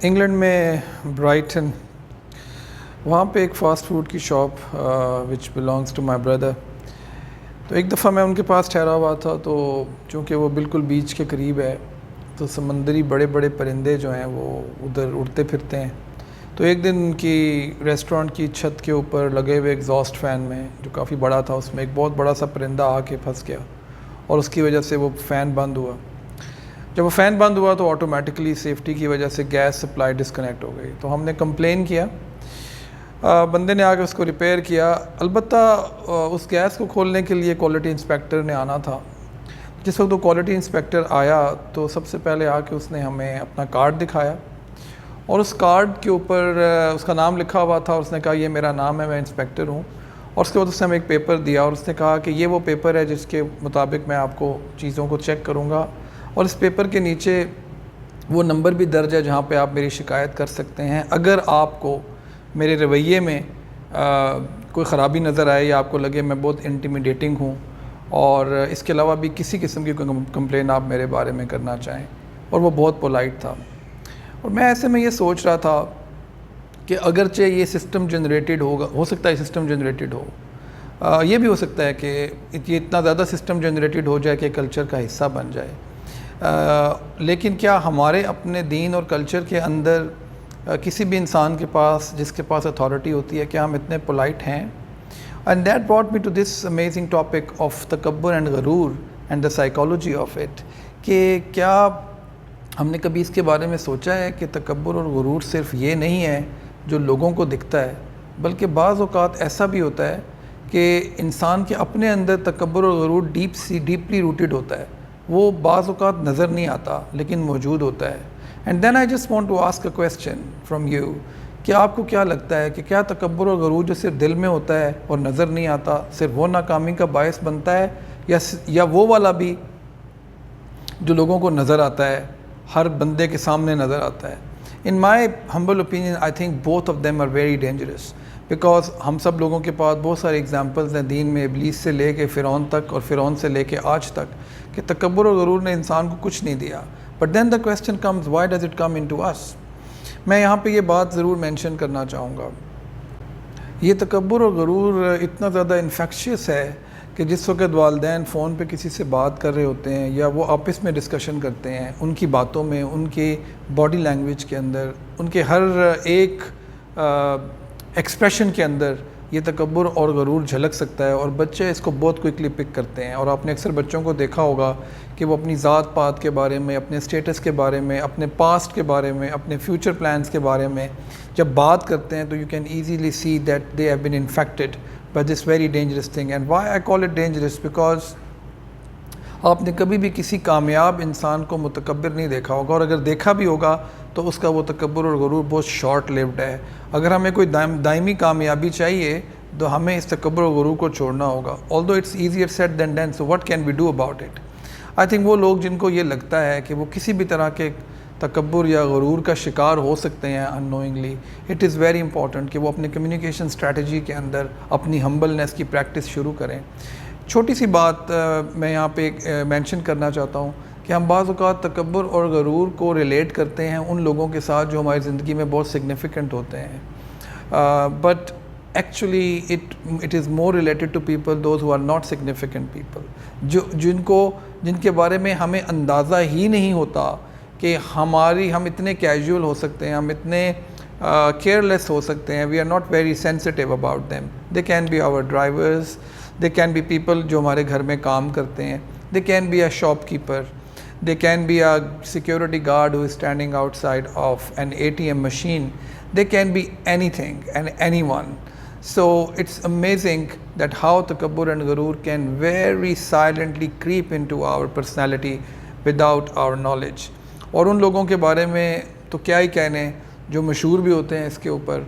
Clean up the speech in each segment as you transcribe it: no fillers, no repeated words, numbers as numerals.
England میں Brighton, وہاں پہ ایک فاسٹ فوڈ کی shop which belongs to my brother. تو ایک دفعہ میں ان کے پاس ٹھہرا ہوا تھا، تو چونکہ وہ بالکل بیچ کے قریب ہے تو سمندری بڑے بڑے پرندے جو ہیں وہ ادھر اڑتے پھرتے ہیں. تو ایک دن ان کی ریسٹورانٹ کی چھت کے اوپر لگے ہوئے ایگزاسٹ فین میں، جو کافی بڑا تھا، اس میں ایک بہت بڑا سا پرندہ آ کے پھنس گیا اور اس کی وجہ سے وہ فین بند ہوا. جب وہ فین بند ہوا تو آٹومیٹکلی سیفٹی کی وجہ سے گیس سپلائی ڈسکنیکٹ ہو گئی. تو ہم نے کمپلین کیا، بندے نے آ کے اس کو ریپیئر کیا. البتہ اس گیس کو کھولنے کے لیے کوالٹی انسپیکٹر نے آنا تھا. جس وقت وہ کوالٹی انسپیکٹر آیا تو سب سے پہلے آ کے اس نے ہمیں اپنا کارڈ دکھایا، اور اس کارڈ کے اوپر اس کا نام لکھا ہوا تھا. اور اس نے کہا یہ میرا نام ہے، میں انسپیکٹر ہوں. اور اس کے بعد اس نے ہمیں ایک پیپر دیا اور اس نے کہا کہ یہ وہ پیپر ہے جس کے مطابق میں آپ کو چیزوں کو چیک کروں گا، اور اس پیپر کے نیچے وہ نمبر بھی درج ہے جہاں پہ آپ میری شکایت کر سکتے ہیں اگر آپ کو میرے رویے میں کوئی خرابی نظر آئے یا آپ کو لگے میں بہت انٹیمیڈیٹنگ ہوں، اور اس کے علاوہ بھی کسی قسم کی کمپلین آپ میرے بارے میں کرنا چاہیں. اور وہ بہت پولائٹ تھا. اور میں ایسے میں یہ سوچ رہا تھا کہ اگرچہ یہ سسٹم جنریٹڈ ہوگا، ہو سکتا ہے سسٹم جنریٹڈ ہو، یہ بھی ہو سکتا ہے کہ یہ اتنا زیادہ سسٹم جنریٹڈ ہو جائے کہ کلچر کا حصہ بن جائے. لیکن کیا ہمارے اپنے دین اور کلچر کے اندر کسی بھی انسان کے پاس، جس کے پاس اتھارٹی ہوتی ہے، کیا ہم اتنے پولائٹ ہیں؟ And that brought me to this amazing topic of تکبر اینڈ غرور and the psychology of it, کہ کیا ہم نے کبھی اس کے بارے میں سوچا ہے کہ تکبر اور غرور صرف یہ نہیں ہے جو لوگوں کو دکھتا ہے، بلکہ بعض اوقات ایسا بھی ہوتا ہے کہ انسان کے اپنے اندر تکبر اور غرور ڈیپلی روٹڈ ہوتا ہے. وہ بعض اوقات نظر نہیں آتا لیکن موجود ہوتا ہے. And then I just want to ask a question from you, کہ آپ کو کیا لگتا ہے کہ کیا تکبر اور غرور جو صرف دل میں ہوتا ہے اور نظر نہیں آتا، صرف وہ ناکامی کا باعث بنتا ہے، یا وہ والا بھی جو لوگوں کو نظر آتا ہے، ہر بندے کے سامنے نظر آتا ہے؟ In my humble opinion I think both of them are very dangerous, because ہم سب لوگوں کے پاس بہت سارے ایگزامپلز ہیں دین میں، ابلیس سے لے کے فرعون تک اور فرعون سے لے کے آج تک، کہ تکبر اور غرور نے انسان کو کچھ نہیں دیا. But then the question comes, why does it come into us? میں یہاں پہ یہ بات ضرور مینشن کرنا چاہوں گا، یہ تکبر اور غرور اتنا زیادہ انفیکشیس ہے کہ جس وقت والدین فون پہ کسی سے بات کر رہے ہوتے ہیں یا وہ آپس میں ڈسکشن کرتے ہیں، ان کی باتوں میں، ان کی باڈی لینگویج کے اندر، ان کے ہر ایک ایکسپریشن کے اندر یہ تکبر اور غرور جھلک سکتا ہے. اور بچے اس کو بہت کوئکلی پک کرتے ہیں. اور آپ نے اکثر بچوں کو دیکھا ہوگا کہ وہ اپنی ذات پات کے بارے میں، اپنے اسٹیٹس کے بارے میں، اپنے پاسٹ کے بارے میں، اپنے فیوچر پلانز کے بارے میں جب بات کرتے ہیں تو you can easily see that they have been infected by this very dangerous thing. And why I call it dangerous? Because آپ نے کبھی بھی کسی کامیاب انسان کو متکبر نہیں دیکھا ہوگا، اور اگر دیکھا بھی ہوگا تو اس کا وہ تکبر اور غرور بہت شارٹ لیوڈ ہے. اگر ہمیں کوئی دائمی کامیابی چاہیے تو ہمیں اس تکبر و غرور کو چھوڑنا ہوگا. although it's easier said than done, so what can we do about it? I think وہ لوگ جن کو یہ لگتا ہے کہ وہ کسی بھی طرح کے تکبر یا غرور کا شکار ہو سکتے ہیں unknowingly, it is very important کہ وہ اپنے کمیونیکیشن اسٹریٹجی کے اندر اپنی ہمبلنس کی پریکٹس شروع کریں. چھوٹی سی بات میں یہاں پہ مینشن کرنا چاہتا ہوں کہ ہم بعض اوقات تکبر اور غرور کو ریلیٹ کرتے ہیں ان لوگوں کے ساتھ جو ہماری زندگی میں بہت سگنیفیکنٹ ہوتے ہیں، but actually it is more related to people those who are not significant people، جن کے بارے میں ہمیں اندازہ ہی نہیں ہوتا کہ ہم اتنے کیجول ہو سکتے ہیں، ہم اتنے کیئرلیس ہو سکتے ہیں. we are not very sensitive about them. they can be our drivers, they can be people جو ہمارے گھر میں کام کرتے ہیں, they can be a shopkeeper, they can be a security guard who is standing outside of an ATM machine, they can be anything and anyone. So it's amazing that how takabbur and gharoor can very silently creep into our personality without our knowledge. اور ان لوگوں کے بارے میں تو کیا ہی کہنے جو مشہور بھی ہوتے ہیں اس کے اوپر،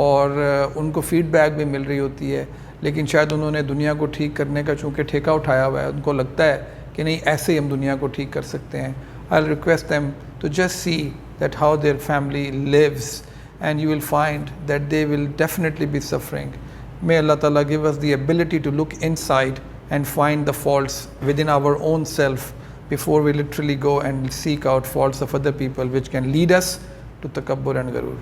اور ان کو فیڈ بیک بھی مل رہی ہوتی ہے، لیکن شاید انہوں نے دنیا کو ٹھیک کرنے کا چونکہ ٹھیکہ اٹھایا ہوا ہے، ان کو لگتا ہے کہ نہیں ایسے ہی ہم دنیا کو ٹھیک کر سکتے ہیں. I'll request them to just see that how their family lives, and you will find that they will definitely be suffering. May Allah Ta'ala give us the ability to look inside and find the faults within our own self before we literally go and seek out faults of other people which can lead us to takabbur and garur.